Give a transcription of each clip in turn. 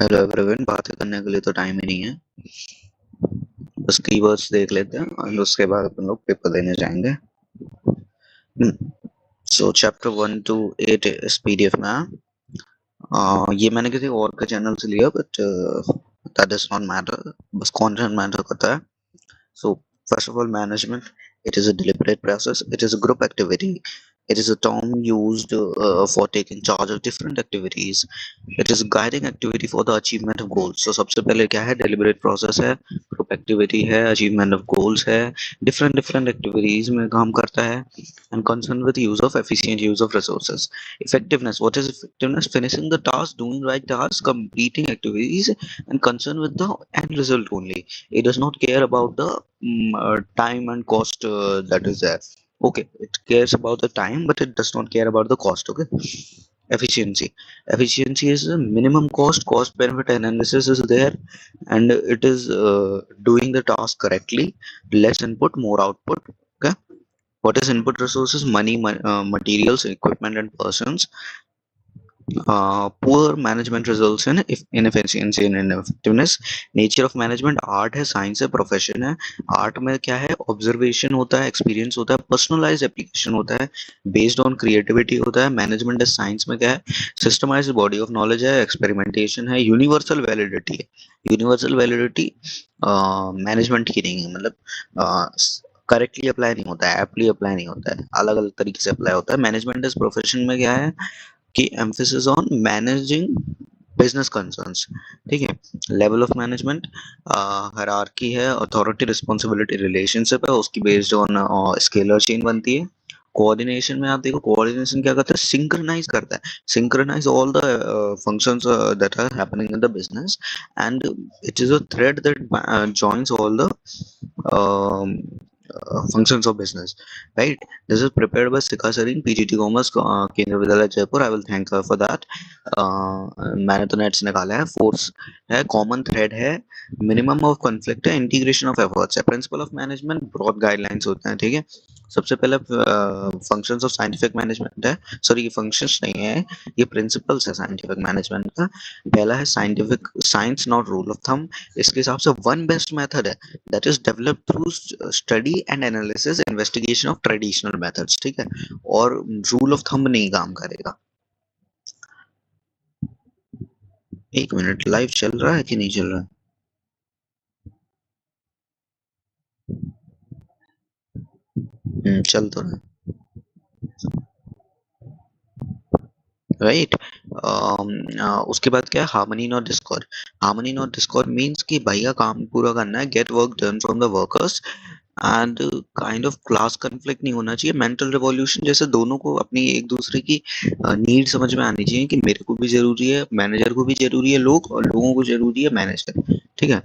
Hello everyone, बातें करने के लिए तो टाइम ही नहीं है। बस कीवर्ड्स देख लेते हैं और उसके बाद अपन लोग पेपर देने जाएंगे। सो चैप्टर 1 to 8 इस पीडीएफ में है। ये मैंने किसी और के चैनल से लिया, but that does not matter, बस कंटेंट मैटर करता है। So, first of all, management, it is a deliberate process. It is a group activity. It is a term used for taking charge of different activities. It is a guiding activity for the achievement of goals. So, सबसे पहले क्या है? Deliberate process है, group activity है, achievement of goals है, different activities में काम करता है, and concerned with use of efficient use of resources. Effectiveness. What is effectiveness? Finishing the task, doing right tasks, completing activities, and concerned with the end result only. It does not care about the time and cost that is there. Okay, it cares about the time, but it does not care about the cost. Okay. Efficiency is a minimum cost benefit analysis is there, and it is doing the task correctly. Less input, more output. Okay. What is input resources? Money, materials, equipment, and persons. Poor management results in inefficiency and ineffectiveness. Nature of management art है, science है, profession है। Art में क्या है? Observation होता है, experience होता है, पर्सनलाइज एप्लीकेशन होता है, बेस्ड ऑन क्रिएटिविटी होता है। मैनेजमेंट है, साइंस में क्या है? सिस्टमाइज बॉडी ऑफ नॉलेज है, एक्सपेरिमेंटेशन है, यूनिवर्सल वैलिडिटी है। यूनिवर्सल वैलिडिटी मैनेजमेंट की नहीं है, मतलब करेक्टली अप्लाई नहीं होता है, एप्ली अप्लाई नहीं होता है, अलग अलग तरीके से अप्लाई होता है। मैनेजमेंट इज प्रोफेशन में क्या है कि emphasis on managing business concerns. ठीक है। लेवल ऑफ मैनेजमेंट हायरार्की है, अथॉरिटी रिस्पांसिबिलिटी रिलेशनशिप है, उसकी बेस्ड ऑन स्केलर चेन बनती है। कोऑर्डिनेशन में आप देखो, कोऑर्डिनेशन क्या करता है? सिंक्रोनाइज करता है, synchronize all the functions that are happening in the business, and it is a thread that joins all the functions of business, right? This is prepared by Sikha Sarin, PGT Commerce, केंद्रीय विद्यालय Jaipur. I will thank her for that. मैंने तो net से निकाला है। Force है, common thread है, minimum of conflict है, इंटीग्रेशन ऑफ एफर्ट्स है, principle of management, broad guidelines होते हैं। ठीक है। सबसे पहले फंक्शंस ऑफ साइंटिफिक मैनेजमेंट है, सॉरी ये फंक्शंस नहीं है, ये प्रिंसिपल्स है साइंटिफिक मैनेजमेंट का। पहला है scientific science not rule of thumb. इसके हिसाब से वन बेस्ट मेथड है, that is developed through study and analysis investigation of traditional methods। ठीक है। और रूल ऑफ थंब नहीं काम करेगा। एक मिनट, लाइव चल रहा है कि नहीं चल रहा है? चल तो रहा है, राइट। उसके बाद क्या है? Harmony not Discord. Harmony not Discord means कि भैया काम पूरा करना है, get work done from the workers, and kind of class conflict नहीं होना चाहिए, मेंटल रिवॉल्यूशन जैसे दोनों को अपनी एक दूसरे की नीड समझ में आनी चाहिए कि मेरे को भी जरूरी है, मैनेजर को भी जरूरी है लोग, और लोगों को जरूरी है मैनेजर। ठीक है।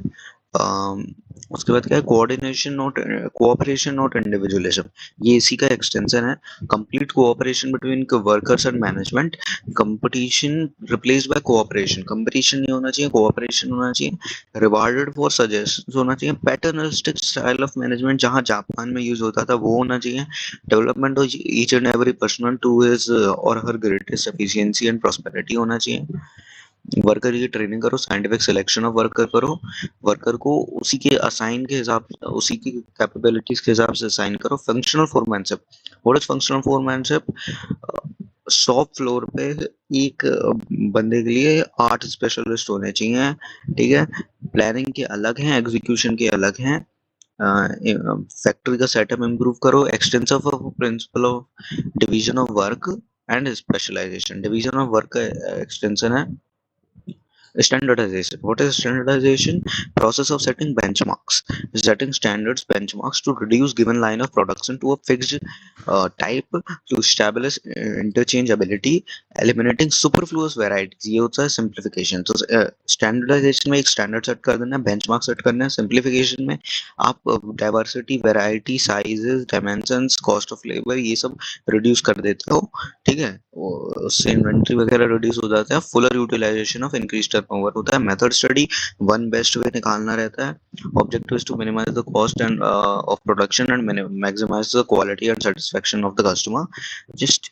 अम, उसके बाद क्या है? Coordination not cooperation not individualism. ये इसी का एक्सटेंशन है। Complete cooperation between workers and management. Competition replaced by cooperation. Competition नहीं होना चाहिए, कोऑपरेशन होना चाहिए। रिवार्डेड फॉर सजेशंस होना चाहिए। पैटर्नलिस्टिक स्टाइल ऑफ मैनेजमेंट जहां जापान में यूज होता था वो होना चाहिए। Development of each and every person to his or her greatest efficiency and prosperity होना चाहिए। वर्कर की ट्रेनिंग करो, साइंटिफिक सिलेक्शन ऑफ वर्कर करो, वर्कर को उसी के असाइन के हिसाब, उसी की कैपेबिलिटीज के हिसाब से असाइन करो। Functional foremanship. What is functional foremanship? Shop floor पे एक बंदे के लिए 8 स्पेशलिस्ट होने चाहिए। ठीक है। प्लानिंग के अलग हैं, एग्जीक्यूशन के अलग हैं। फैक्ट्री का सेटअप इम्प्रूव करो। Extensive principle of division of work and specialisation. Division of work का एक्सटेंशन है standardization. What is standardization? Process of setting benchmarks, setting standards benchmarks to reduce given line of production to a fixed type, to establish interchangeability, eliminating superfluous varieties। ये होता है simplification। तो standardization में एक standard set कर देना है, benchmark set करना है। simplification में आप diversity, variety, sizes, dimensions, cost of labor ये सब reduce कर देते हो। ठीक है। उससे इन्वेंट्री वगैरह रिड्यूस हो जाता है। Fuller utilisation of increase turnover होता है। Method study, one best way निकालना रहता है। Objective is to minimise the cost and of production and maximise the quality and satisfaction of the customer. Just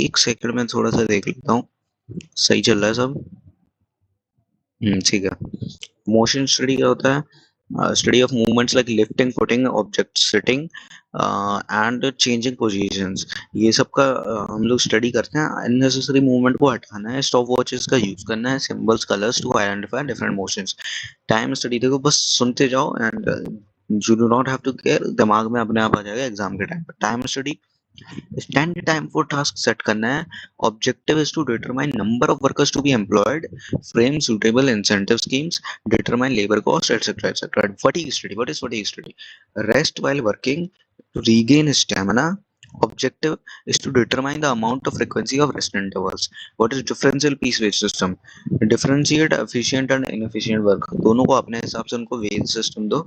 एक सेकंड में थोड़ा सा देख लेता हूँ, सही चल रहा है सब? ठीक है। मोशन स्टडी क्या होता है? Study of movements like lifting, putting object, sitting and changing positions. ये सब का हम लोग स्टडी करते हैं। अननेसेसरी मूवमेंट को हटाना है, स्टॉप वॉचेस का यूज करना है, symbols, colours to identify different motions. Time study देखो, बस सुनते जाओ and you do not have to care, दिमाग में अपने आप आ जाएगा एग्जाम के टाइम पर। Time study, standard time for task set करना है। Objective is to determine number of workers to be employed, frame suitable incentive schemes, determine labour cost, etcetera etcetera. Fatigue study, what is fatigue study? Rest while working to regain stamina. Objective is to determine the amount of frequency of rest intervals. What is differential piece wage system? Differentiate efficient and inefficient work, दोनों को अपने हिसाब से उनको veg system दो,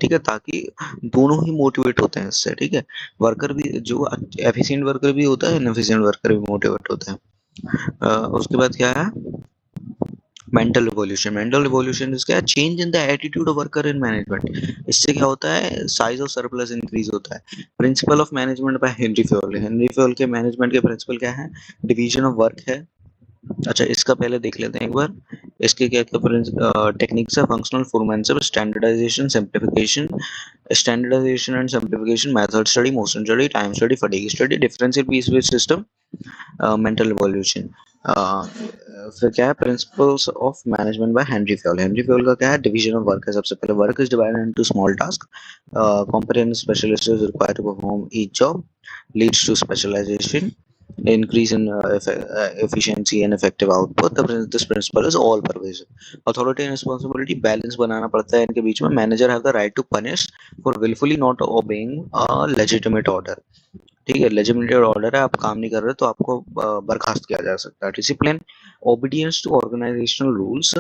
ठीक है, ताकि दोनों ही मोटिवेट होते हैं इससे, ठीक है। वर्कर भी, जो एफिशिएंट वर्कर भी होता है, इनएफिशिएंट वर्कर भी मोटिवेट होता है। उसके बाद क्या है? Mental revolution. मेंटल रिवॉल्यूशन इसका change in the attitude of worker in management. इससे क्या होता है? साइज ऑफ सरप्लस इंक्रीज होता है। Principle of management by Henry Fayol. Henry Fayol के मैनेजमेंट के प्रिंसिपल क्या है? डिवीजन ऑफ वर्क है। अच्छा, इसका पहले देख लेते हैं एक बार। इसके क्या क्या टेक्निक्स है? Functional foremanship, standardisation, simplification, standardisation and simplification, method study, motion study, time study, fatigue study, differential piece wage system, mental revolution. फिर क्या है? Principles of management by Henry Fayol. Henry Fayol का क्या है? डिवीजन ऑफ वर्क है। सबसे पहले, work is divided into small task, competent specialist is required to perform each job, leads to specialization, increase in efficiency and effective output. This principle is all pervasive. Authority and responsibility, balance बनाना पड़ता है इनके बीच में। Manager have the right to punish for willfully not obeying a legitimate order, ठीक है। Legitimate order है, आप काम नहीं कर रहे तो आपको बर्खास्त किया जा सकता है। Discipline, obedience to organisational rules,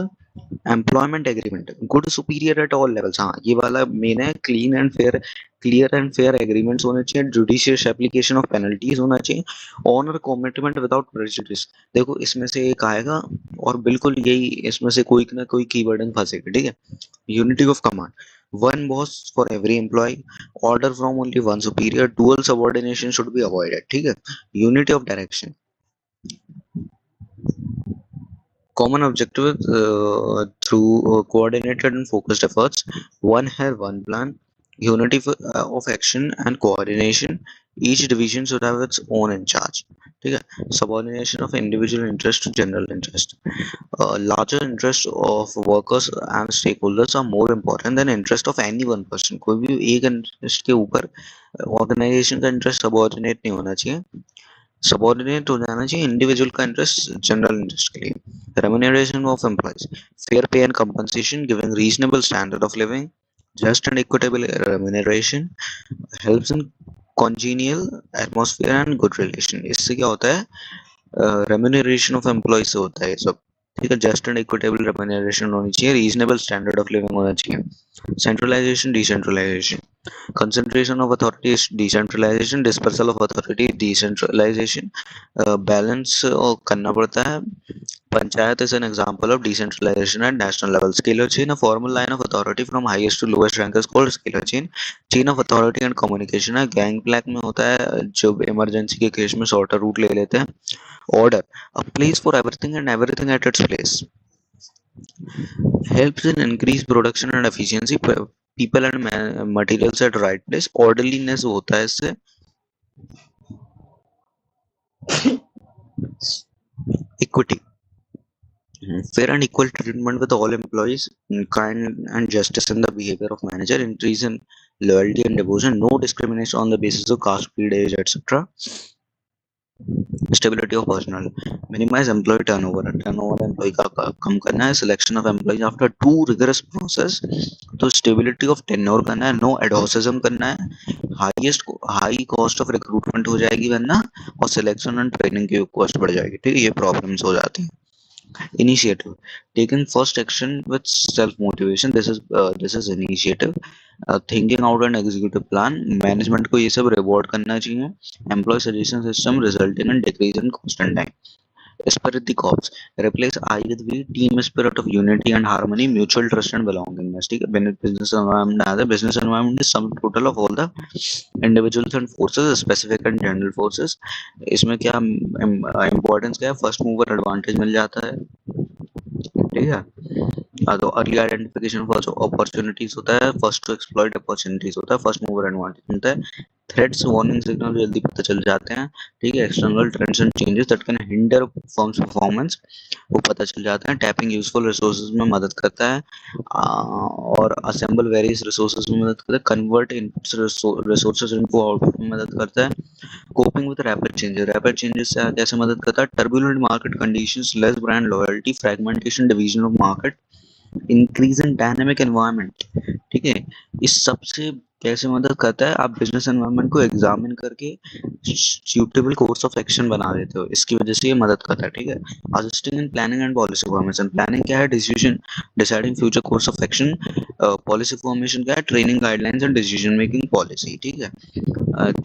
employment agreement, good superior at all levels. हाँ, ये वाला मेन है। Clean and fair, clear and fair agreements होने चाहिए। जुडिशियस एप्लीकेशन ऑफ पेनल्टीज होना चाहिए। Honour commitment without prejudice. देखो, इसमें से एक आएगा और बिल्कुल यही, इसमें से कोई ना कोई कीवर्ड फंसेगा, ठीक है। Unity of command, one boss for every employee, order from only one superior, dual subordination should be avoided, ठीक है। Unity of direction, common objective through coordinated and focused efforts, one hair, one plan, unity of action and coordination, each division should have its own in charge, ठीक है। subordination of individual interest to general interest, larger interest of workers and stakeholders are more important than interest of any one person। कोई भी एक interest के ऊपर organisation का interest subordinate नहीं होना चाहिए, सबऑर्डिनेट हो जाना चाहिए इंडिविजुअल का इंटरेस्ट जनरल इंटरेस्ट के लिए। Remuneration of employees, fair pay and compensation, giving reasonable standard of living, just and equitable remuneration, helps in congenial atmosphere and good relation. इससे क्या होता है? रेम्यूनरेशन ऑफ एम्प्लॉयज से होता है ये सब, ठीक है। जस्ट एंड इक्विटेबल रेम्यूनरेशन होनी चाहिए, रीजनेबल स्टैंडर्ड ऑफ लिविंग होना चाहिए। Centralisation, decentralisation, concentration of authority is decentralization, dispersal of authority decentralization, balance करना पड़ता है। Panchayat is an example of decentralization at national level. Scalar chain, a formal line of authority from highest to lowest rank is called scalar chain. Chain of authority and communication है। Gang Planck में होता है, जो emergency के case में shorter root ले लेते हैं। Order, a place for everything and everything at its place, helps in increase production and efficiency, people and materials at right place, orderliness होता है इससे। equity, fair and equal treatment with all employees, kind and justice in the behavior of manager, increase in loyalty and devotion, no discrimination on the basis of caste, creed, age, etc. Stability of personnel, minimize employee turnover, employee का कम करना है। Selection of employees after two rigorous process, तो stability of tenure करना है, no adhocism करना है, high cost of recruitment हो जाएगी वरना, और सिलेक्शन एंड ट्रेनिंग की कॉस्ट बढ़ जाएगी, ठीक है। ये प्रॉब्लम्स हो जाती हैं। Initiative, taken first action with self motivation, this is initiative, thinking out an executive plan, management को ये सब reward करना चाहिए। employee suggestion system resulting in decrease in cost and time। spirit the corps, replace I with we, team spirit of unity and harmony, mutual trust and belongingness, ठीक है। business environment है, business environment is sum total of all the individuals and forces, specific and general forces। इसमें क्या importance क्या है? first mover advantage मिल जाता है, ठीक है। तो अर्ली आइडेंटिफिकेशन ऑफ अपॉर्चुनिटीज होता है, फर्स्ट टू एक्सप्लॉइट अपॉर्चुनिटीज होता है, फर्स्ट मूवर एडवांटेज मिलता है, थ्रेट्स वार्निंग सिग्नल जल्दी पता चल जाते हैं, ठीक है, external trends and changes that can hinder firms performance वो पता चल जाता है, टैपिंग यूजफुल रिसोर्सेज में मदद करता है, और असेंबल वेरियस रिसोर्सेज में मदद करता है, convert inputs resources into output में मदद करता है, कोपिंग विद रैपिड चेंजेस से कैसे मदद करता है, turbulent market conditions, less brand loyalty, fragmentation, division of market, increase in dynamic environment, ठीक है, इस सब से कैसे मदद करता है, आप बिजनेस एनवायरनमेंट को एग्जामिन करके सूटेबल कोर्स ऑफ एक्शन बना देते हो, इसकी वजह से ये मदद करता है, ठीक है, assisting in planning and policy formation, planning क्या है, decision deciding future course of action, policy formation क्या है, training guidelines and decision making policy, ठीक है,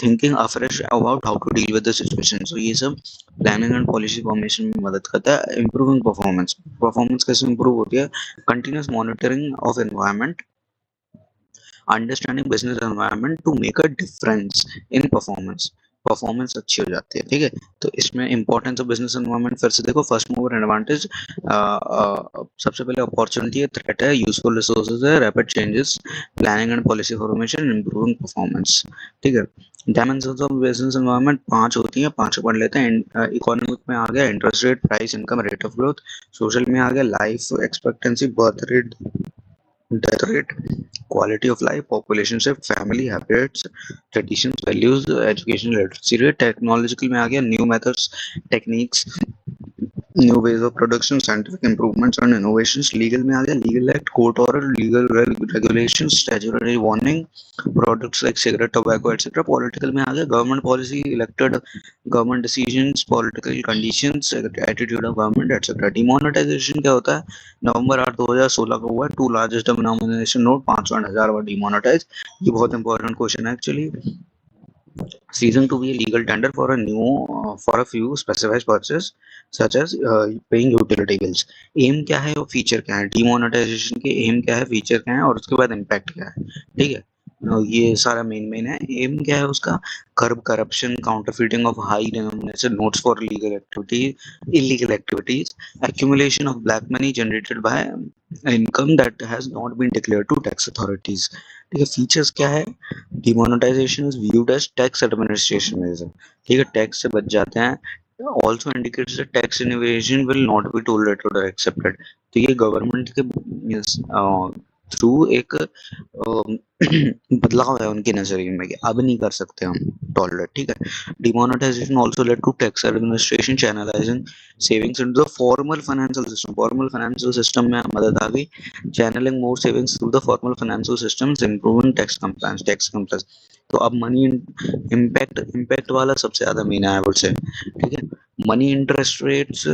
thinking afresh about how to deal with the situation, so ये सब planning and policy formation में मदद करता है, इंप्रूविंग परफॉर्मेंस, परफॉर्मेंस कैसे इंप्रूव होती है, continuous monitoring of environment, understanding business environment to make a difference in performance, performance अच्छी हो जाती है, ठीक है, तो इसमें इंपॉर्टेंस ऑफ बिजनेस एनवायरनमेंट फिर से देखो, फर्स्ट मूवर एडवांटेज, सबसे पहले अपॉर्चुनिटी है, थ्रेट है, यूजफुल रिसोर्सेज है, rapid changes, planning and policy formation, improving performance, ठीक है, डायमेंशंस ऑफ बिजनेस एनवायरनमेंट 5 होती हैं, 5 पढ़ लेते हैं, इकोनॉमिक में आ गया interest rate, price, income, rate of growth, social में आ गया life expectancy, birth rate, death rate, quality of life, population shift, family habits, traditions, values, education literacy rate, technological में आ गया new methods, techniques, new ways of production, scientific improvements and innovations, legal में आ गया legal act, court order, legal regulations, statutory warning, products like cigarette, tobacco, etc. political में आ गया government policy, elected government decisions, political conditions, attitude of government, etc. demonetization क्या होता है, नवंबर 8 2016 को हुआ है, two largest denomination note 500,000 were demonetise, ये बहुत इंपॉर्टेंट क्वेश्चन है actually, ceasing to be a legal tender for a new for a few specified purchases such as paying utility bills, M क्या है और फीचर क्या है, डिमोनेटाइजेशन के M क्या है, फीचर क्या है और उसके बाद इम्पैक्ट क्या है, ठीक है, ये सारा मेन है, एम क्या है उसका, curb corruption, counterfeiting of high denominated notes for legal activities, illegal activities, accumulation of black money generated by income that has not been declared to tax authorities, ठीक है, फीचर्स क्या है, demonetisation is viewed as tax administration measure, ठीक है, tax से बच जाते हैं, also indicates that tax innovation will not be tolerated or accepted, तो ये गवर्नमेंट के थ्रू एक बदलाव है उनके नजरिए में कि अब नहीं कर सकते हम टॉलरेट, ठीक है, demonetisation also led to tax administration channelising savings into the formal financial system में मदद आ गई, channelling more savings through the formal financial systems, improving tax compliance, तो अब मनी इम्पैक्ट वाला सबसे ज्यादा मीना है से, ठीक है, मनी इंटरेस्ट रेट्स,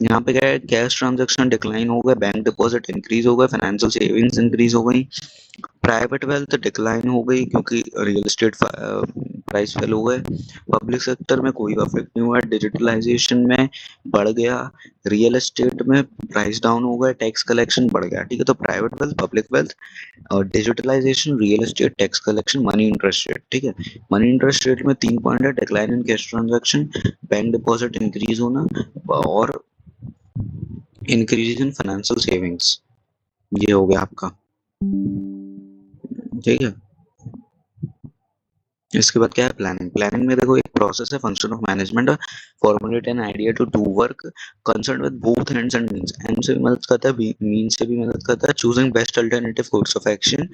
यहाँ पे क्या है, कैश ट्रांजैक्शन डिक्लाइन हो गए, बैंक डिपॉजिट इंक्रीज हो गए, फाइनेंशियल सेविंग्स इंक्रीज हो गई, प्राइवेट वेल्थ डिक्लाइन हो गई क्योंकि रियल एस्टेट प्राइस फेल हो गए, पब्लिक सेक्टर में कोई इफेक्ट नहीं हुआ, डिजिटलाइजेशन में बढ़ गया, रियल एस्टेट में प्राइस डाउन हो गए, टैक्स कलेक्शन बढ़ गया, ठीक है, तो private wealth, public wealth, digitalisation, real estate, tax collection, money interest rate, ठीक है, मनी इंटरेस्ट रेट में 3 पॉइंट है, decline in cash transaction, bank deposit increase होना और इंक्रीज इन फाइनेंशियल सेविंग्स, ये हो गया आपका, ठीक है, इसके बाद क्या है, प्लानिंग में देखो एक प्रोसेस है, function of management, formulate an idea to do work concern with both ends and means, end से भी मदद करता है, मीन से भी मदद करता है, choosing best alternative course of action,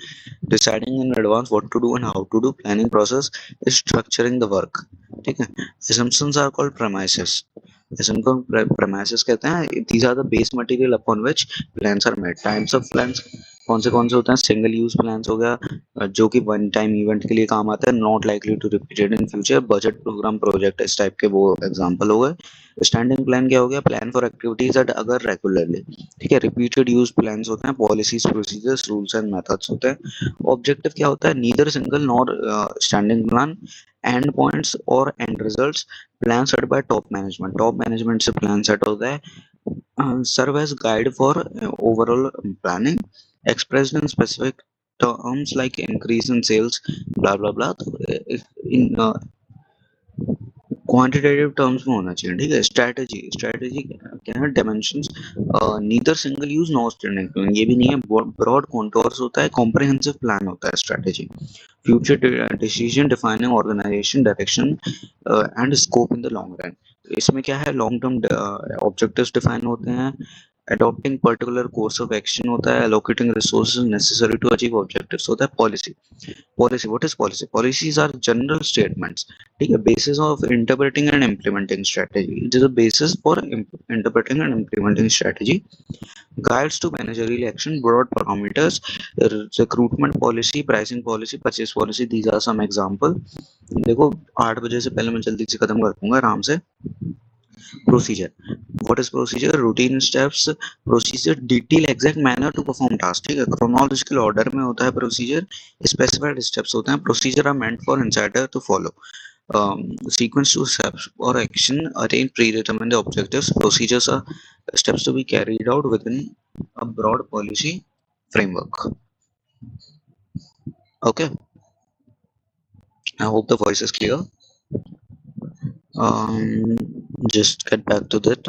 deciding in advance what to do and how to do, planning process is structuring the work, ठीक है, assumptions are called premises, premises कहते हैं, these are the base material upon which plans are made, types of plans कौन से होते हैं, single use plans हो गया जो कि वन टाइम इवेंट के लिए काम आता है, not likely to repeated in future, budget programme project इस टाइप के वो एग्जांपल हो गए, स्टैंडिंग प्लान क्या हो गया, प्लान फॉर एक्टिविटीज दैट अगर रेगुलरली, ठीक है, रिपीटेड यूज प्लान्स होते हैं, policies, procedures, rules and methods होते हैं, ऑब्जेक्टिव क्या होता है, neither single nor standing plan, end points और end results, plan set by top management से प्लान सेट होता है, serve as guide for overall planning, expressed in specific terms like increase in sales, blah blah blah, in quantitative terms में होना चाहिए, ठीक है। Strategy, strategy क्या है, dimensions, neither single use no standing, ये भी नहीं है, ब्रॉड कॉन्टोर्स होता है, कॉम्प्रिहेंसिव प्लान होता है strategy. Future decision defining organisation direction and scope in the long run. इसमें क्या है, लॉन्ग टर्म ऑब्जेक्टिव्स डिफाइन होते हैं, adopting particular course of action होता है, allocating resources necessary to achieve objectives होता है, policy। Policy, what is policy? Policies are general statements, ठीक है, basis of interpreting and implementing strategy, it is a basis for interpreting and implementing strategy. Guides to managerial action, broad parameters, recruitment policy, pricing policy, purchase policy, these are some example. देखो 8 बजे से पहले मैं जल्दी से खत्म कर दूंगा आराम से। Procedure, what is procedure? Routine steps, procedure, detail, exact manner to perform task, ठीक है। chronological order में होता है procedure, specified steps होते हैं, procedure are meant for insider to follow, sequence to steps or action, attain predetermined objectives, procedures are steps to be carried out within a broad policy framework. Okay, I hope the voice is clear. um, just get back to that.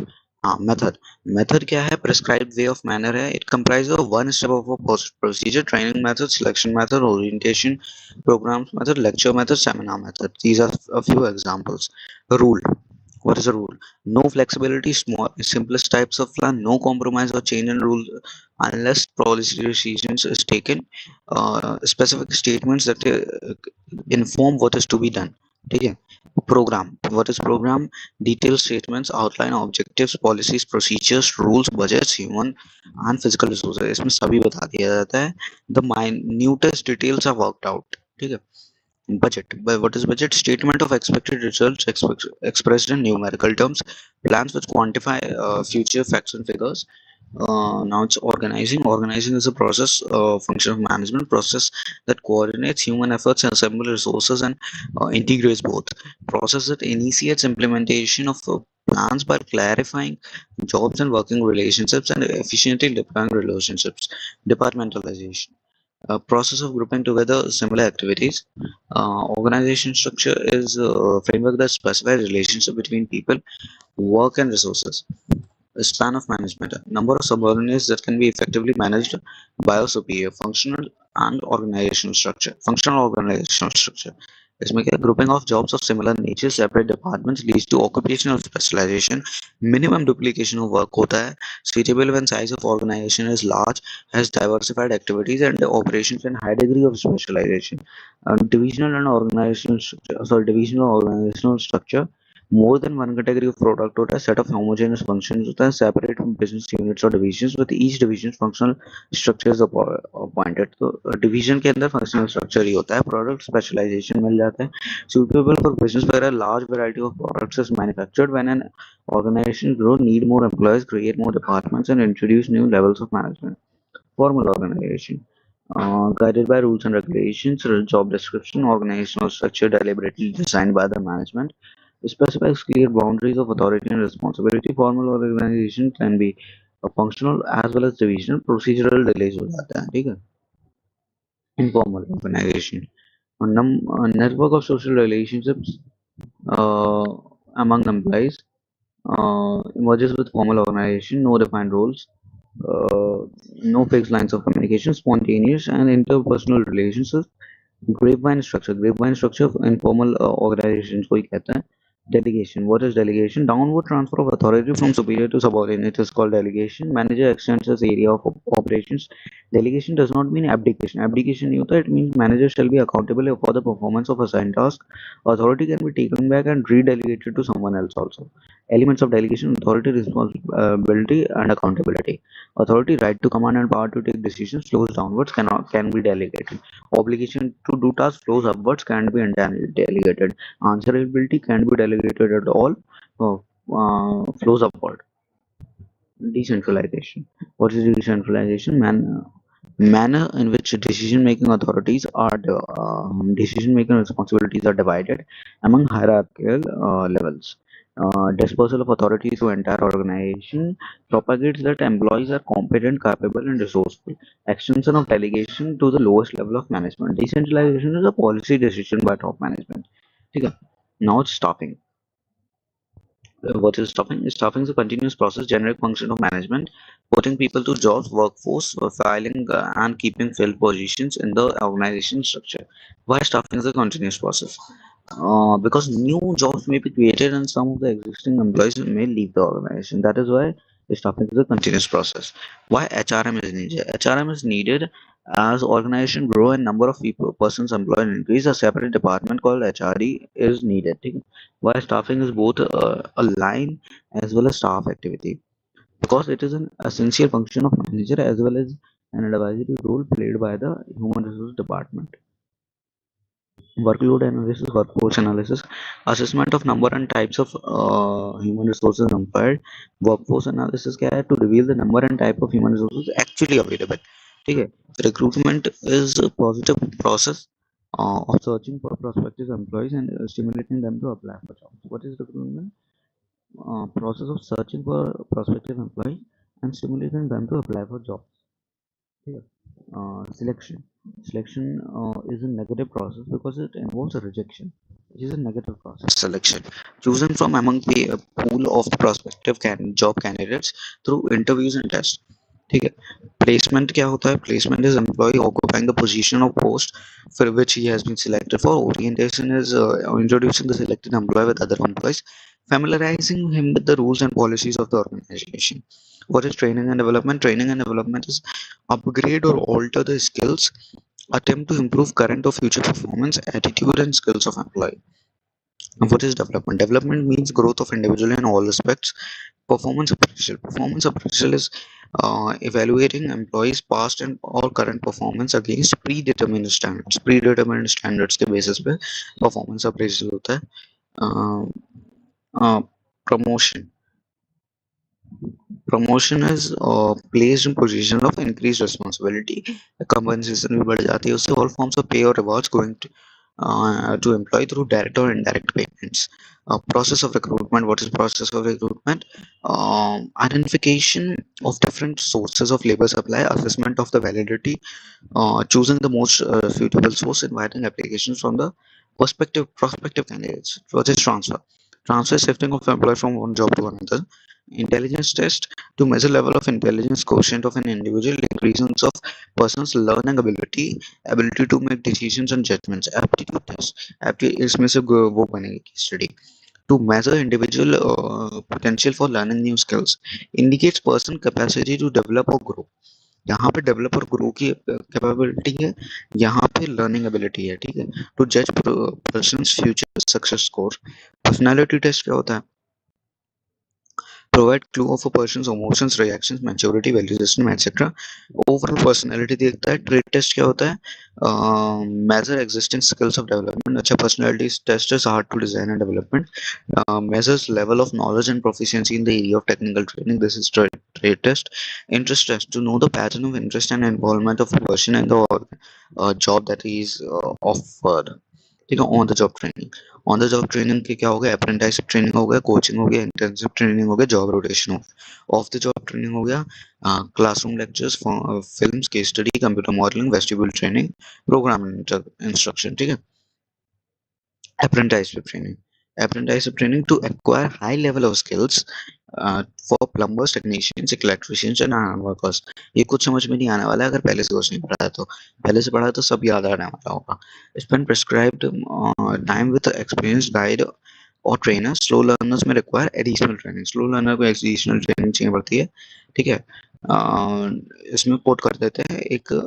Method, method क्या है, prescribed way of manner है, it comprises of one step of a procedure, training method, selection method, orientation programs method, lecture method, seminar method. These are a few examples. Rule, what is a rule? No flexibility, small simplest types of plan, no compromise or change in rule unless policy decisions is taken, specific statements that inform what is to be done, ठीक है। program, what is program? Detailed statements outline objectives, policies, procedures, rules, budgets, human and physical resources, इसमें सभी बता दिया जाता है, the minutest details are worked out, ठीक है। budget, what is budget? Statement of expected results expressed in numerical terms, plans which quantify future facts and figures. Now it's organizing. Organizing is a process, function of management process that coordinates human efforts and assemble resources and integrates both. Process that initiates implementation of plans by clarifying jobs and working relationships and efficiently deploying relationships. Departmentalization, a process of grouping together similar activities. Organization structure is a framework that specifies relationship between people, work and resources. Span of management, number of subordinates that can be effectively managed by a superior. Functional and organizational structure, functional organizational structure, इसमें क्या, grouping of jobs of similar nature, separate departments leads to occupational specialization, minimum duplication of work होता है, suitable when size of organization is large, has diversified activities and operations and high degree of specialization. Divisional and organizational structure, sorry, divisional organizational structure, more than one category of product होता है, set of homogeneous functions होता है, separate from business units or divisions, with each division functional structures appointed। तो division के अंदर functional structure ही होता है, product specialization मिल जाता है, suitable for business वगैरह, large variety of products is manufactured when an organization grow, need more employees, create more departments and introduce new levels of management. Formal organization, guided by rules and regulations, job description, organizational structure deliberately designed by the management, specifies clear boundaries of authority and responsibility. Formal organization can be functional as well as divisional, procedural delays हो जाता है, ठीक है। Informal organization, a network of social relationships uh, among employees, emerges with formal organization, no defined roles, uh, no fixed lines of communication, spontaneous and interpersonal relationships. Grapevine structure informal organisation को ही कहता है। Delegation, what is delegation? Downward transfer of authority from superior to subordinate is called delegation. Manager extends his area of operations. Delegation does not mean abdication. Abdication नहीं होता, it means manager shall be accountable for the performance of assigned task. Authority can be taken back and redelegated to someone else also. Elements of delegation: authority, responsibility and accountability. Authority, right to command and power to take decisions, flows downwards, can be delegated. Obligation to do tasks flows upwards, can be delegated. Answerability can't be delegated at all, flows upward. Decentralization, what is decentralization? Manner in which decision making authorities are decision making responsibilities are divided among hierarchical levels. Dispersal of authority through entire organization propagates that employees are competent, capable and resourceful. Extension of delegation to the lowest level of management. Decentralization is a policy decision by top management, ठीक है। Now it's staffing. What is staffing? Staffing is a continuous process, generic function of management, putting people to jobs, workforce, filing and keeping filled positions in the organization structure. Why staffing is a continuous process? Because new jobs may be created and some of the existing employees may leave the organization. That is why staffing is a continuous process. Why HRM is needed? HRM is needed as organization grow and number of people persons employed increase. A separate department called HRE is needed. Why staffing is both a line as well as staff activity, because it is an essential function of manager as well as an advisory role played by the human resource department. Workload analysis, workforce analysis, assessment of number and types of human resources employed. Workforce analysis क्या है? To reveal the number and type of human resources actually available. ठीक है? Recruitment is a positive process of searching for prospective employees and stimulating them to apply for jobs. What is recruitment? Process of searching for prospective employees and stimulating them to apply for jobs. Here, selection. Selection is a negative process because it involves a rejection. It is a negative process. Selection. Chosen from among the pool of prospective job candidates through interviews and tests. ठीक है. Placement क्या होता है? Placement is employee occupying the position or post for which he has been selected for. Orientation is introducing the selected employee with other employees, familiarizing him with the rules and policies of the organization. What is training and development? Training and development is upgrade or alter the skills, attempt to improve current or future performance, attitude and skills of employee. What is development? Development means growth of individual in all respects. Performance appraisal. Performance appraisal is evaluating employees past and or current performance against predetermined standards. Predetermined standards के basis पे performance appraisal होता है. uh, Promotion. Promotion is placed in position of increased responsibility. Compensation भी बढ़ जाती है उससे. All forms of pay or rewards going to employee through direct or indirect payments. Process of recruitment. What is process of recruitment? Identification of different sources of labor supply, assessment of the validity, choosing the most suitable source, inviting applications from the prospective candidates. What is transfer? Transfer is shifting of employee from one job to another. Intelligence test to measure level of intelligence quotient of an individual, increases of person's learning ability to make decisions and judgments. Aptitude test, इसमें से वो बनेगी study to measure individual potential for learning new skills, indicates person capacity to develop or grow. यहाँ पे develop और grow की capability है, यहाँ पे लर्निंग एबिलिटी है. ठीक है. टू जज person future success score. Personality test क्या होता है? Provide clue of a person's emotions, reactions, maturity, value system, etc. Overall personality देखता है. Trait test क्या होता है? Measure existing skills of development. अच्छा, personality test is hard to design and development. Measures level of knowledge and proficiency in the area of technical training. This is trait test. Interest test to know the pattern of interest and involvement of a person in the job that he is offered. ठीक है. On the job training. On the job training के क्या हो गया? Apprenticeship training हो गया, coaching हो गया, इंटर्नशिप ट्रेनिंग हो गया, जॉब रोटेशन हो गया. ऑफ द जॉब ट्रेनिंग हो गया classroom lectures, films, case study, computer modelling, vestibule training, programme instruction. ठीक है. Apprenticeship training. Apprenticeship training to acquire high level of skills for plumbers, technicians, electricians and iron workers. ये कुछ समझ में नहीं आने वाला है अगर पहले से कुछ नहीं पढ़ा है तो. पहले से पढ़ा है तो सब याद आने वाला होगा. Spend prescribed time with experienced guide और trainer. Slow learners में require additional training. Slow learner को additional training चाहिए पड़ती है. ठीक है. इसमें कोट कर देते हैं एक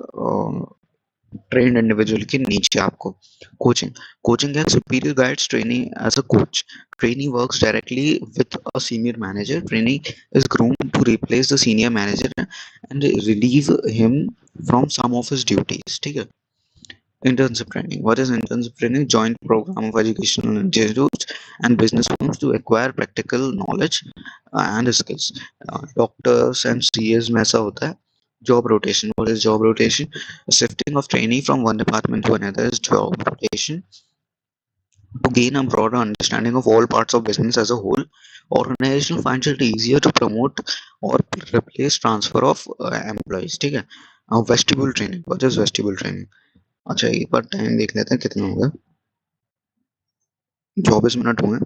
trained individual के नीचे आपको. Coaching has superior guides trainee as a coach. Trainee works directly with a senior manager. Trainee is groomed to replace the senior manager and relieve him from some of his duties. ठीक है. Internship training. What is internship training? Joint program of educational institutes and business firms to acquire practical knowledge and skills. Doctors and CAs में ऐसा होता है. Job rotation. What is job rotation? Shifting of trainee from one department to another is job rotation. To gain a broader understanding of all parts of business as a whole, organization finds it easier to promote or replace transfer of employees. ठीक है. Vestibule training. What is vestibule training? अच्छा, एक बार time देख लेते हैं कितना होगा. 24 minute हुए.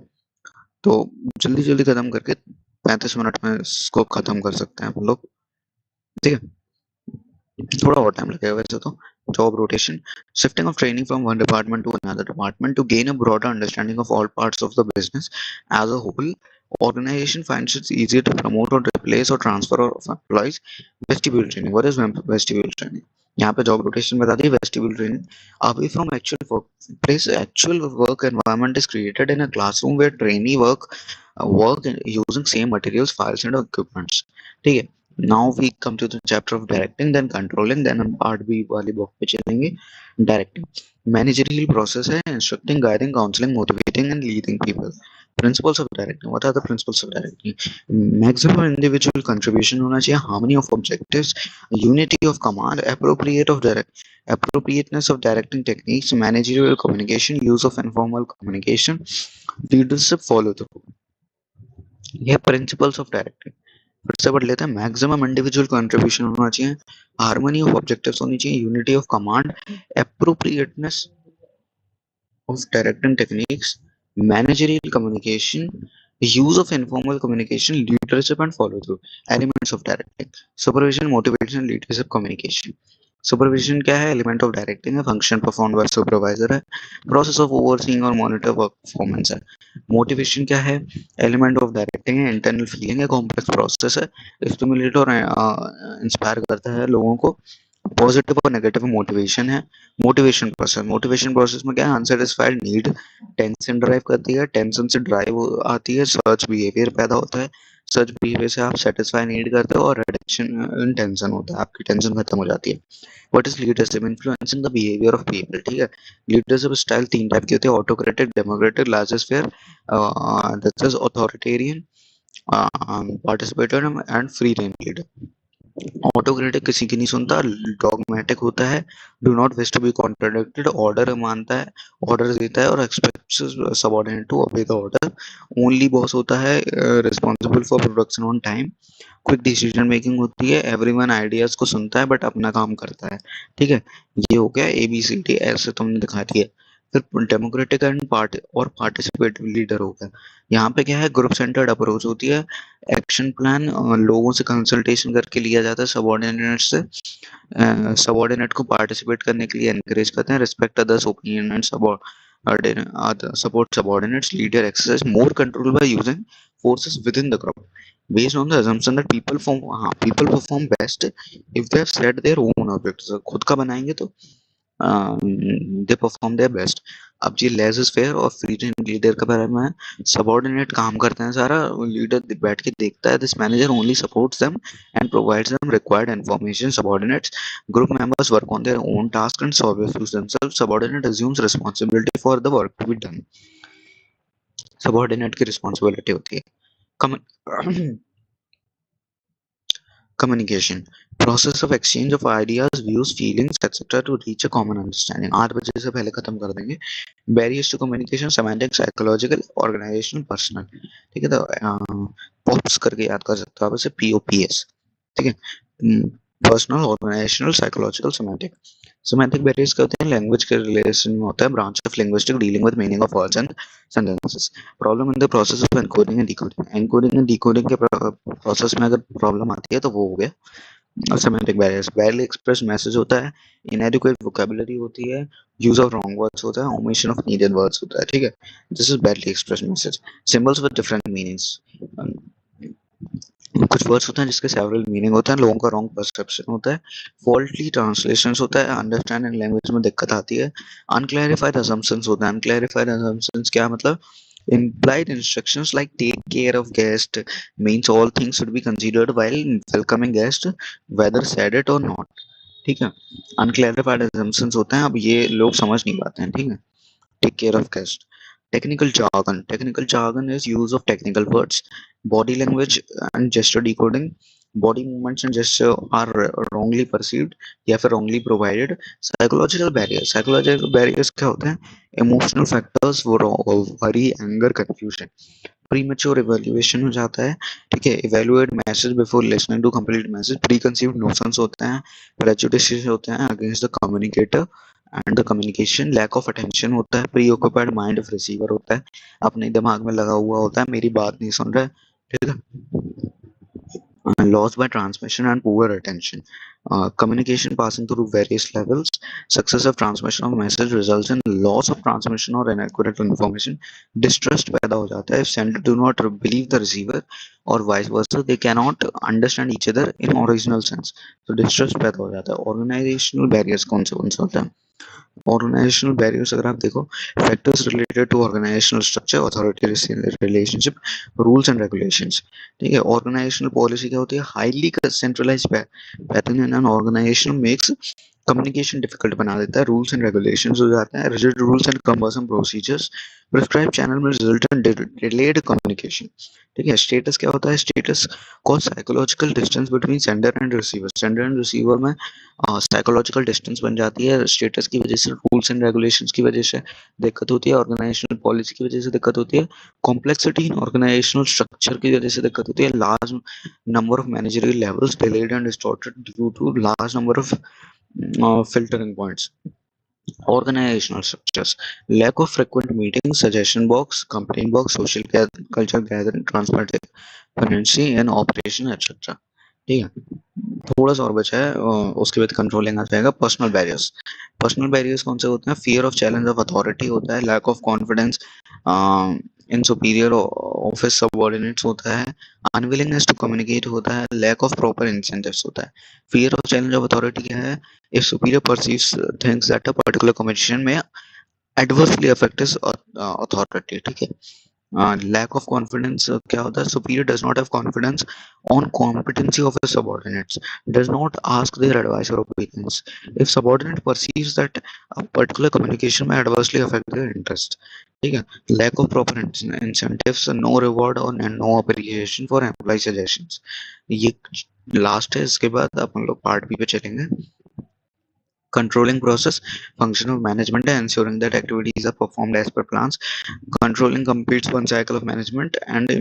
तो जल्दी जल्दी खत्म करके 35 मिनट में इसको खत्म कर सकते हैं हम लोग, ठीक है। थोड़ा और टाइम लगेगा वैसे तो। Job rotation, shifting of training from one department to another department to gain a broader understanding of all parts of the business as a whole. Organization finds it easier to promote or replace or transfer of employees. Vestibule training, what is vestibule training? यहाँ पे job rotation बता दी, vestibule training, away from actual work place, actual work environment is created in a classroom where trainee work using same materials, files and equipments, ठीक है। Now we come to the chapter of directing, then controlling, then हम part B वाली book पे चलेंगे। Directing, managerial process है, instructing, guiding, counseling, motivating and leading people. Principles of directing, what are the principles of directing? Maximum individual contribution होना चाहिए, harmony of objectives, unity of command, appropriateness of directing techniques, managerial communication, use of informal communication, leadership follow through। ये principles of directing। फिर से पढ़ लेते हैं। Maximum individual contribution होना चाहिए, हार्मनी ऑफ ऑब्जेक्टिव्स होनी चाहिए, unity of command, appropriateness of directing techniques, managerial communication, use of informal communication, leadership and follow through। Elements of directing, supervision, motivation, leadership, communication। Supervision क्या है? Element of directing है, function perform by supervisor है, process of overseeing और monitor work performance है। Motivation क्या है? Element of directing है, internal feeling है, कॉम्प्लेक्स प्रोसेस है, स्टिमुलेट और इंस्पायर करता है लोगों को। पॉजिटिव और नेगेटिव मोटिवेशन है। मोटिवेशन प्रोसेस में क्या है? अनसेटिस्फाइड नीड टेंशन ड्राइव करती है, टेंशन से ड्राइव आती है, सर्च बिहेवियर पैदा होता है, सर्च बिहेवियर से आप सेटिस्फाई नीड करते हो और रिडक्शन इन टेंशन होता है, आपकी टेंशन खत्म हो जाती है। What is leadership? Influencing the behaviour of people, ठीक है। लीडरशिप स्टाइल 3 टाइप की होती है, autocratic, democratic, laissez faire, this is authoritarian, participator and free range leader. Autocratic किसी की नहीं सुनता, डॉगमेटिक होता है, do not wish to be contradicted, order मानता है, ऑर्डर देता है और expects subordinate to obey the order. Only boss होता है, responsible for production on time. Quick decision making होती है, एवरीवन आइडियाज को सुनता है बट अपना काम करता है, ठीक है। ये हो गया ABCD, ऐसे तुमने दिखा दिया। फिर डेमोक्रेटिक एंड पार्टिसिपेटिव लीडर हो गया। यहाँ पे क्या है? ग्रुप सेंटर्ड अप्रोच होती है, एक्शन प्लान लोगों से कंसल्टेशन करके लिया जाता है, सबऑर्डिनेट से। सबऑर्डिनेट को पार्टिसिपेट करने के लिए एनकरेज करते हैं, respect others opinion and support subordinates, leader exercise more control by using forces within the group based on the assumption that people perform best if they have set their own objectives। खुद का बनाएंगे तो they perform their best. अब ये less is fair और free range leader के बारे में है, सबऑर्डिनेट काम करते हैं सारा, लीडर बैठ के देखता है, this manager only supports them and provides them required information. Subordinates group members work on their own task and solve issues themselves. Subordinate assumes responsibility for the work to be done. Subordinate की responsibility होती है। Communication, process of exchange of ideas, views, feelings, etc. to reach a common understanding। 8 बजे से पहले खत्म कर देंगे। Barriers to communication, semantic, psychological, organizational, personal, ठीक है। तो POPs करके याद कर सकते हो आप इसे, POPS, ठीक है। Personal, organisational, psychological, semantic. Semantic barriers क्या होते हैं? लैंग्वेज के रिलेशन में होता है, branch of linguistic dealing with meaning of words and sentences. Problem in the process of encoding and decoding, encoding and decoding के प्रोसेस में अगर प्रॉब्लम आती है तो वो हो गया semantic barriers. Barely express message होता है, इनएडिक्वेट वोकैबुलरी होती है, यूज ऑफ रॉन्ग वर्ड्स होता है, ओमिशन ऑफ नीडेड वर्ड्स होता है, ठीक है। This is badly express message. Symbols with different meanings, कुछ वर्ड्स होते हैं जिसके सेवरल मीनिंग होते हैं, लोगों का रॉन्ग परसेप्शन होता है, फॉल्टली ट्रांसलेशंस होता है, अंडरस्टैंडिंग लैंग्वेज में दिक्कत आती है, अनक्लैरिफाइड असम्पशंस होता है। अनक्लैरिफाइड असम्पशंस क्या मतलब? Implied instructions like take care of guest means all things should be considered while welcoming guest, whether said it or not, ठीक है। Unclarified assumptions होते हैं, अब ये लोग समझ नहीं पाते हैं, ठीक है। Take care of guest। Technical jargon, technical jargon is use of technical words, body language and gesture decoding, body movements and gesture are wrongly perceived या फिर wrongly provided। Psychological barriers क्या होते हैं? Emotional factors, worry, anger, confusion। Premature evaluation हो जाता है, ठीक है। Evaluate message before listening to complete message। Preconceived notions होते हैं, prejudices होते हैं against the communicator and the communication lack of attention होता है, preoccupied mind of receiver होता है, अपने दिमाग में लगा हुआ होता है, मेरी बात नहीं सुन रहा है, ठीक है। Loss by transmission and poor attention. Communication passing through various levels. Successive transmission of message results in loss of transmission or inaccurate information. Distrust पैदा हो जाता है if sender do not believe the receiver or vice versa. They cannot understand each other in original sense. So distrust पैदा हो जाता है. Organizational barriers कौन से होते हैं? ऑर्गेनाइजेशनल बैरियर्स अगर आप देखो, factors related to organisational structure, authority relationship, rules and regulations, ठीक है। ऑर्गेनाइजेशनल पॉलिसी क्या होती है? Highly centralise pattern in an organisation makes communication difficult बना देता है। रूल्स एंड रेगुलेशंस हो जाते हैं, rigid rules and cumbersome procedures, prescribe channel में रिजल्ट इन डिलेड कम्युनिकेशन, ठीक है। स्टेटस क्या होता है? Status cause psychological distance between sender and receiver, sender and receiver में साइकोलॉजिकल डिस्टेंस बन जाती है स्टेटस की वजह से, रूल्स एंड रेगुलेशंस की वजह से दिक्कत होती है, ऑर्गेनाइजेशनल पॉलिसी की वजह से दिक्कत होती है, कॉम्प्लेक्सिटी इन ऑर्गेनाइजेशनल स्ट्रक्चर की वजह से दिक्कत होती है, large number of managerial levels delayed and distorted due to large number of filtering points. Organizational structures, lack of frequent meetings, suggestion box, complaint box, social culture gathering, transparency and operation, etc. ठीक है। थोड़ा सा और बचा है, उसके बाद controlling आ जाएगा। पर्सनल बैरियर्स, पर्सनल बैरियर्स कौन से होते हैं? Fear of challenge of authority होता है, lack of confidence in superior office subordinates होता है, अनविलिंगनेस टू कम्युनिकेट होता है, लैक ऑफ प्रॉपर इंसेंटिव्स होता है। Fear of challenge of authority क्या है? If superior perceives things that a particular communication में एडवर्सली अफेक्ट हिज अथॉरिटी, ठीक है। Lack of confidence क्या होता है? Superior does not have confidence on competency of his subordinates, does not ask their advice or opinions. If subordinate perceives that a particular communication may adversely affect their interest, ठीक है। Lack of proper incentives, no reward और no appreciation for employee suggestions. ये last है, इसके बाद अपन लोग part B पे चलेंगे। Controlling process, function of management, ensuring that activities are performed as per plans. Controlling completes one cycle of management and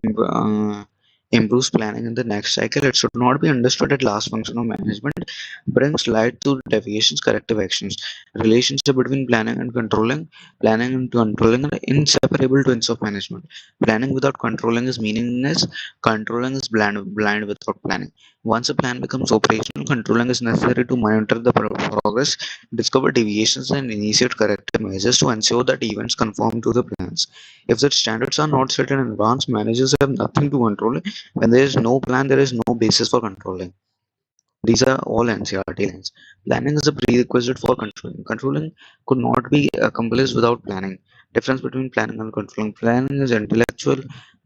improves planning in the next cycle. It should not be understood that last function of management brings light to deviations, corrective actions. Relationship between planning and controlling are inseparable twins of management. Planning without controlling is meaningless. Controlling is blind without planning. Once a plan becomes operational, controlling is necessary to monitor the progress, discover deviations, and initiate corrective measures to ensure that events conform to the plans. If the standards are not set in advance, managers have nothing to control. When there is no plan, there is no basis for controlling. These are all NCRT lines. Planning is a prerequisite for controlling. Controlling could not be accomplished without planning. Difference between planning and controlling. Planning is intellectual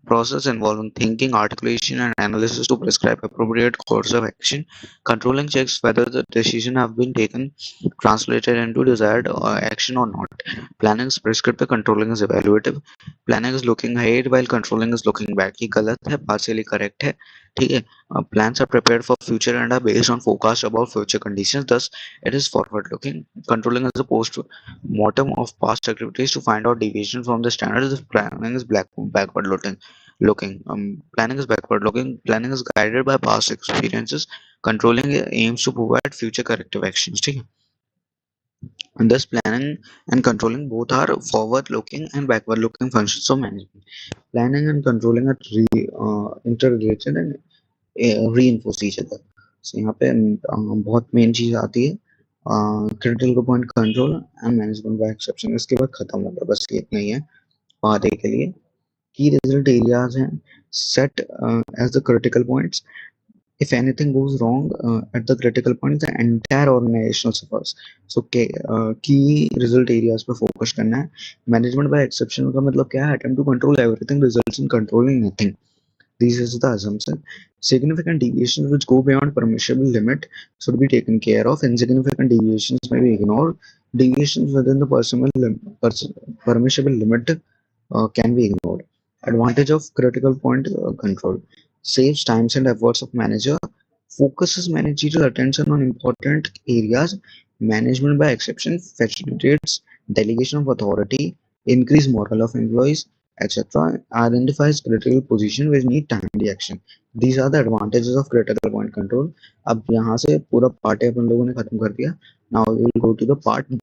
process involving thinking, articulation, and analysis to prescribe appropriate course of action. Controlling checks whether the decision have been taken, translated into desired action or not. Planning is prescriptive, controlling is evaluative. Planning is looking ahead while controlling is looking back. ये गलत है, partially correct है, ठीक है। Plans are prepared for future and are based on forecast about future conditions. Thus, it is forward-looking. Controlling is a post-mortem of past activities to find out deviation from the standards. Planning is backward-looking. Planning is backward-looking. Planning is guided by past experiences. Controlling aims to provide future corrective actions. ठीक है? And thus, planning and controlling both are forward-looking and backward-looking functions of management. Planning and controlling are interrelated and reinforce each other. So यहाँ पे बहुत main चीज आती है, critical point control and management by exception. इसके बाद खत्म हो गया, बस ये इतना ही है पार्ट ए के लिए। की रिजल्ट एरियाज हैं set as the critical points. If anything goes wrong at the critical point, the entire organization suffers. So key result areas पे focus करना है। Management by exception का मतलब क्या है? Attempt to control everything results in controlling nothing. This is the assumption. Significant deviations which go beyond permissible limit should be taken care of. Insignificant deviations may be ignored. Deviations within the permissible limit can be ignored. Advantage of critical point control: saves times and efforts of manager, focuses managerial attention on important areas. Management by exception facilitates delegation of authority, increase morale of employees, etc. Identifies critical position which need timely action. These are the advantages of critical point control. अब यहाँ से पूरा part अपन लोगों ने खत्म कर दिया. Now we will go to the part B.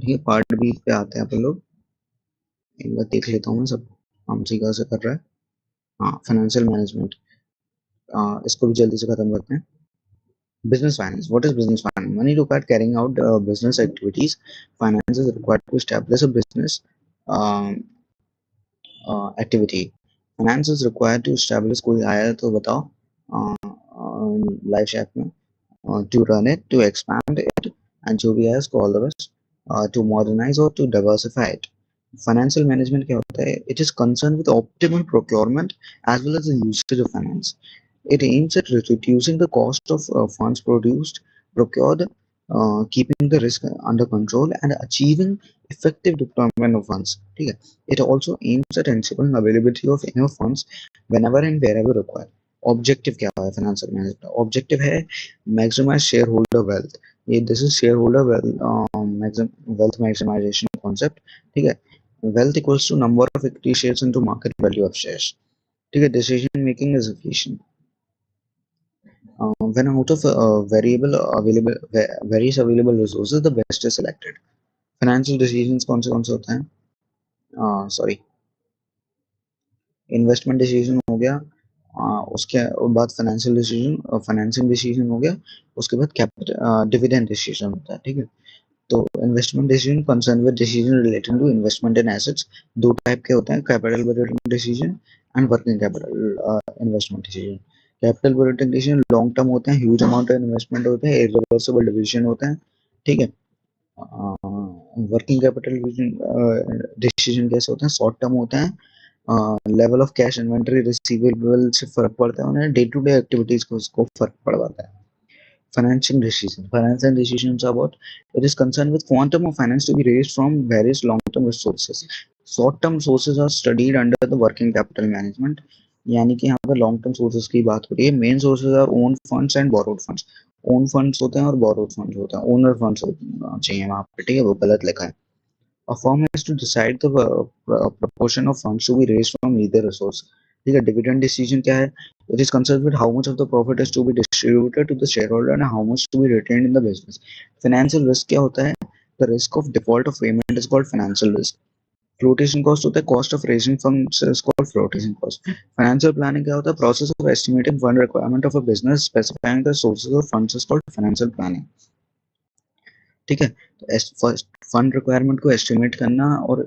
ठीक है, पार्ट बी पे आते हैं अपन लोग। एक बार देख लेता हूँ मैं सब हम सी से कर रहा है। हाँ, फाइनेंशियल मैनेजमेंट, इसको भी जल्दी से खत्म करते हैं। Business finance. What is business finance? Money required carrying out business activities. Finance is required to establish a business um, activity. Finance is required to establish, कोई आया तो बताओ लाइव चैट में, to run it, to expand it, and जो भी है उसको all the best, to modernize or to diversify it. Financial management क्या होता है? It is concerned with optimal procurement as well as the usage of finance. It aims at reducing the cost of funds procured, keeping the risk under control, and achieving effective deployment of funds. ठीक है? It also aims at ensuring availability of enough funds whenever and wherever required. Objective क्या है financial management? Objective है maximise share holder wealth. ये this is share holder wealth maximisation concept. ठीक है, wealth equals to number of equity shares into market value of shares. ठीक है, decision making is efficient. When out of various available resources, the best is selected. Financial decisions कौन से होते हैं? Sorry, investment decision हो गया, उसके बाद फाइनेंसिंग डिसीजन हो गया, उसके बाद कैपिटल डिविडेंड डिसीजन होता है। ठीक है, तो investment decision concern with decision relating to investment in assets. दो टाइप के होते हैं, capital budgeting decision and working capital investment decision. Capital budgeting decision long term होते हैं, ह्यूज अमाउंट ऑफ इन्वेस्टमेंट होते हैं, इरिवर्सिबल डिसीजन होते हैं। ठीक है, वर्किंग कैपिटल डिसीजन कैसे होते हैं? शॉर्ट टर्म होते हैं, level of cash inventory receivable से फर्क पड़ता है, उन्हें डे टू डे एक्टिविटीज को उसको फर्क पड़ता है। Financing decision. Financing decisions are about, it is concerned with quantum of finance to be raised from various long-term resources. Short-term sources are studied under the working capital management. यानी कि यहाँ पर long term sources की बात हो रही है। Main sources our own funds and borrowed funds. Own funds होते हैं और बोरोड फंड्स होते हैं। ओनर फंड्स चाहिए वहाँ पे, ठीक है, वो गलत लिखा है। A firm has to decide the proportion of funds to be raised from either resource. ठीक है, डिविडेंड डिसीजन क्या है? It is concerned with how much of the profit is to be distributed to the shareholder and how much to be retained in the business. Financial risk क्या होता है? The risk of default of payment is called financial risk. Flotation cost होता है, cost of raising funds is called flotation cost. Financial planning क्या होता है? Process of estimating fund requirement of a business, specifying the sources of funds is called financial planning. ठीक है, तो fund requirement को estimate करना और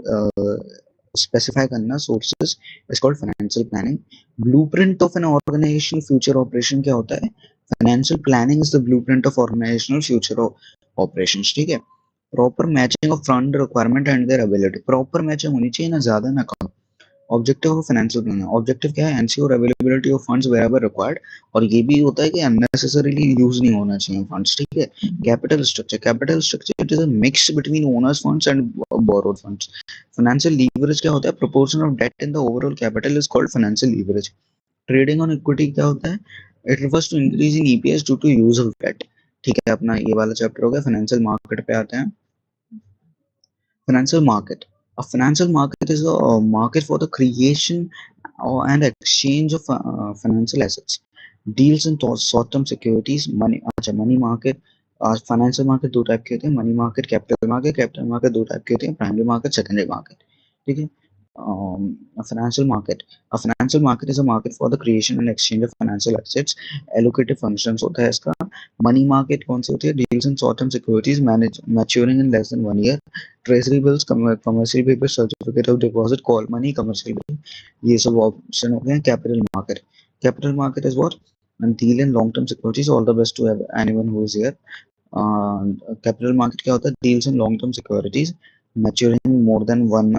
स्पेसिफाई करना sources is called financial planning. Blueprint of an organisation future operation क्या होता है? Financial planning is the blueprint of organisational future operations. ठीक है, proper matching of fund requirement and their ability. Proper matching होनी चाहिए, ना ज्यादा ना कम। Objective of financial planning, objective क्या है? Ensure availability of funds wherever required. और ये भी होता है कि अननेसेसरीली यूज नहीं होना चाहिए फंड्स। ठीक है, capital structure it is a mix between owners funds and borrowed funds. Financial leverage क्या होता है? Proportion of debt in the overall capital is called financial leverage. Trading on equity क्या होता है? It refers to increasing EPS due to use of debt. ठीक है, अपना ये वाला चैप्टर हो गया। फाइनेंशियल मार्केट पे आते हैं। Financial market. A financial market is a market for the creation and exchange of financial assets. Deals in short-term securities, money, अच्छा मनी मार्केट। फाइनेंशियल मार्केट दो टाइप के होते हैं, money market, capital market. Capital market दो type के होते हैं, primary market, secondary market. ठीक है, financial market. A financial market is a market for the creation and exchange of financial assets. Allocative functions होता है इसका। मनी मार्केट कौन सी होती है? Deals in short term securities maturing in less than 1 year. Treasury bills, commercial paper, certificate of deposit, call money, commercial bill, ये सब option हो गए। Capital market is what? and deal in long term securities. All the best to anyone who is here. Capital market क्या होता है? Deals in long term securities maturing more than 1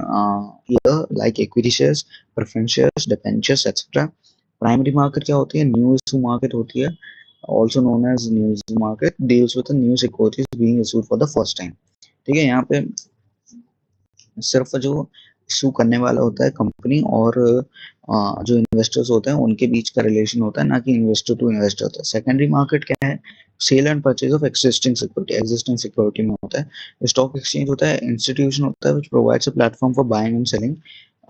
year, like equity shares, preference shares, debentures, etc. Primary market क्या होती है? New issue market होती है, also known as new issue market, deals with the new securities being issued for the first time. ठीक है, यहाँ पे सिर्फ जो इशू करने वाला होता है कंपनी और जो इन्वेस्टर्स होते हैं उनके बीच का रिलेशन होता है, ना कि इन्वेस्टर टू इन्वेस्टर होता है। सेकेंडरी मार्केट क्या है? Sale and purchase of existing security में होता है। स्टॉक एक्सचेंज होता है, इंस्टीट्यूशन होता है which provides a platform for buying and selling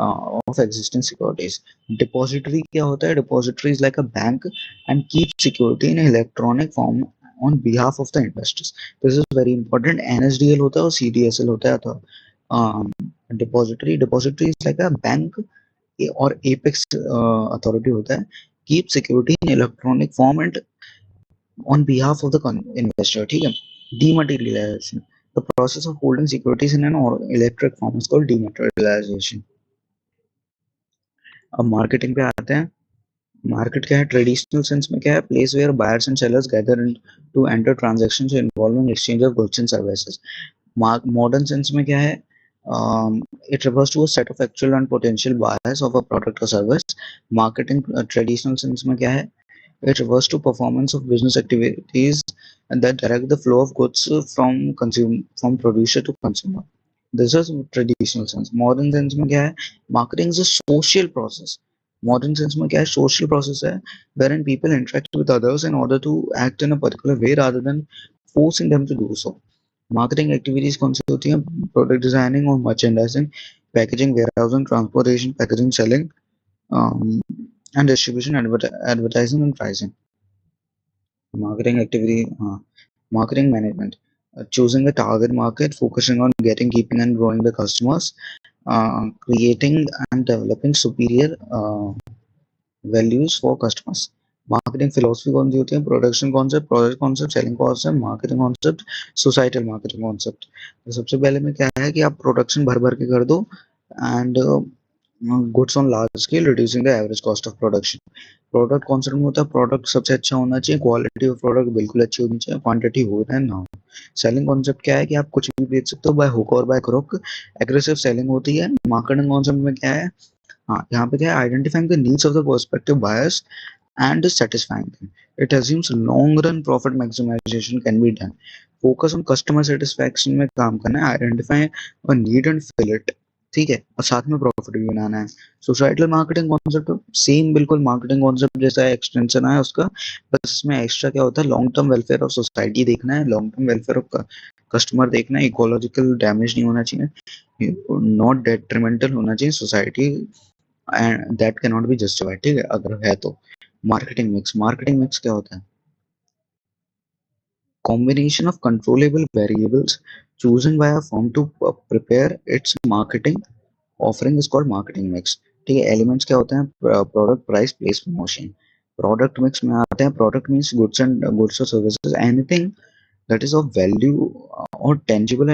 of existing securities. Depository क्या होता है? Depository is like a bank and keep security in electronic form on behalf of the investors. This is very important. NSDL होता है और CDSL होता है तो depository is like a bank और apex authority होता है keep security in electronic form and on behalf of the investor. ठीक है. Dematerialization, the process of holding securities in an electric form is called dematerialization. अब marketing पे आते हैं. Market क्या है? ट्रेडिशनल सेंस में क्या है? Place where buyers and sellers gather to enter transactions involving exchange of goods and services. Modern sense में क्या है? It refers to a set of actual and potential buyers of a product or service. Marketing traditional sense में क्या है? It refers to performance of business activities and that direct the flow of goods from producer to consumer. This is traditional sense. Modern sense में क्या है? Marketing is a social process. Modern sense में क्या है? Social process है wherein people interact with others in order to act in a particular way rather than forcing them to do so. Marketing activities कौन सी होती हैं? Product designing और merchandising, packaging, warehousing, transportation, packaging, selling, um, and distribution, advertising and pricing. Marketing activity, marketing management, choosing a target market, focusing on getting, keeping and growing the customers, creating and developing superior values for customers. Marketing philosophy कौन सी होती है? Production concept, product concept, selling concept, marketing concept, societal marketing concept. तो सबसे पहले में क्या है कि आप प्रोडक्शन भर भर के कर दो and goods on large scale reducing the average cost of production. Product concept में होता है प्रोडक्ट सबसे अच्छा होना चाहिए, क्वालिटी ऑफ प्रोडक्ट बिल्कुल अच्छी होनी चाहिए, क्वांटिटी हो रहा है ना हो. सेलिंग कॉन्सेप्ट क्या है कि आप कुछ भी बेच सकते हो बाय हुक और बाय क्रुक. एग्रेसिव सेलिंग होती है. मार्केटिंग कॉन्सेप्ट में क्या है? हाँ, यहाँ पे क्या है? Identifying the needs of the prospective buyers and satisfying them. It assumes long run profit maximization can be done. Focus on customer satisfaction में काम करना है. Identify a need and fill it. ठीक है, और साथ में प्रॉफिट भी बनाना है. सोसाइटल मार्केटिंग कॉन्सेप्ट सेम बिल्कुल मार्केटिंग कॉन्सेप्ट जैसा एक्सटेंशन है उसका, बस इसमें एक्स्ट्रा क्या होता है? Long term welfare of society देखना है, long term welfare of customer देखना है, इकोलॉजिकल डैमेज नहीं होना चाहिए, नॉट डेट्रीमेंटल होना चाहिए society and that can not be justified. ठीक है, अगर है तो. मार्केटिंग मिक्स क्या होता है? Combination of controllable variables chosen by a firm to prepare its marketing offering is called marketing mix. ठीक है. एलिमेंट्स क्या होते हैं? Product, price, place, promotion. Product mix में आते हैं. प्रोडक्ट मीन्स गुड्स और services, anything that is of value or tangible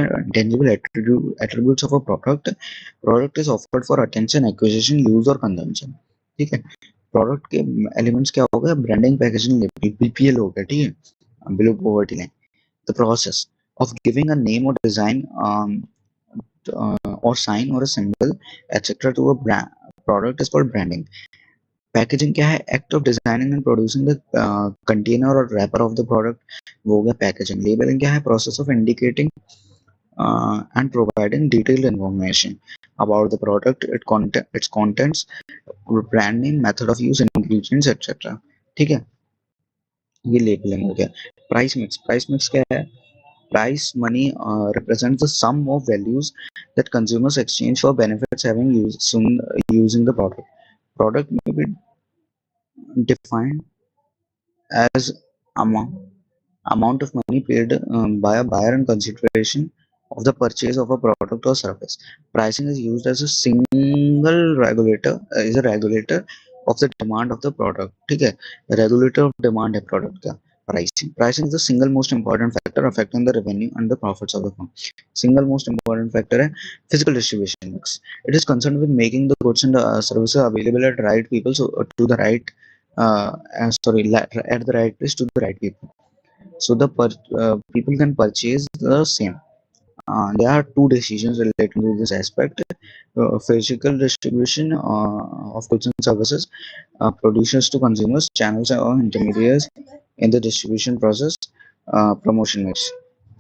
attributes of a product is offered for attention, acquisition, use or consumption. ठीक है. प्रोडक्ट के एलिमेंट्स क्या हो गए? ब्रांडिंग, पैकेजिंग, बीपीएल हो गया. ठीक है, below poverty line. The process of giving a name और design or sign or a symbol etc to a product is called branding. Packaging क्या है? Act of designing and producing the container और wrapper of the product, वो हो गया packaging. Labelling क्या है? Process of indicating and providing detailed information about the product, its contents, brand name, method of use, ingredients etc. ठीक है, ये labelling हो गया. प्राइस मिक्स क्या है? Price money represents the sum of values that consumers exchange for benefits having using the product. Product may be defined as amount of money paid by a buyer in consideration of the purchase of a product or service. Pricing is used as a single regulator, is a regulator of the demand of the product. ठीक है, regulator of demand है product का. Pricing is the single most important factor affecting the revenue and the profits of the firm. Single most important factor है physical distribution mix. It is concerned with making the goods and services available at right people, so to the right at the right place to the right people, so the people can purchase the same. There are two decisions related to this aspect: physical distribution of goods and services, producers to consumers, channels or intermediaries in the distribution process. Promotion mix.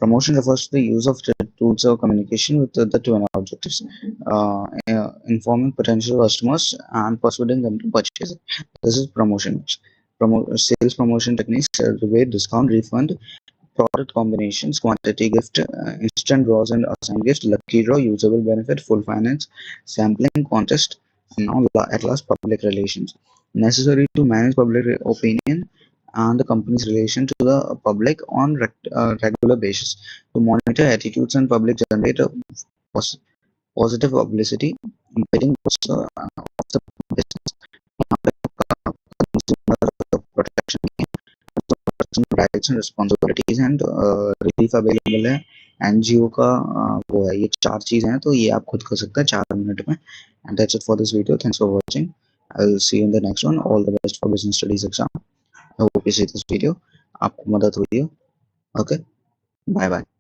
Promotion refers to the use of the tools of communication with the twin objectives, informing potential customers and persuading them to purchase it. This is promotion mix. Sales promotion techniques: rebate, discount, refund, product combinations, quantity gift, instant draws and assign gift, lucky draw, usable benefit, full finance, sampling, contest, and now at last public relations. Necessary to manage public opinion and the company's relation to the public on regular basis. To monitor attitudes and public generate a pos- positive publicity, building of the business. Consumer protection, personal rights and responsibilities and relief available है NGO का वो है ये चार चीजें हैं तो ये आप खुद कर सकते हैं 4 मिनट में and that's it for this video thanks for watching I will see you in the next one all the best for business studies exam I hope you see this video आपको मदद हुई हो okay bye bye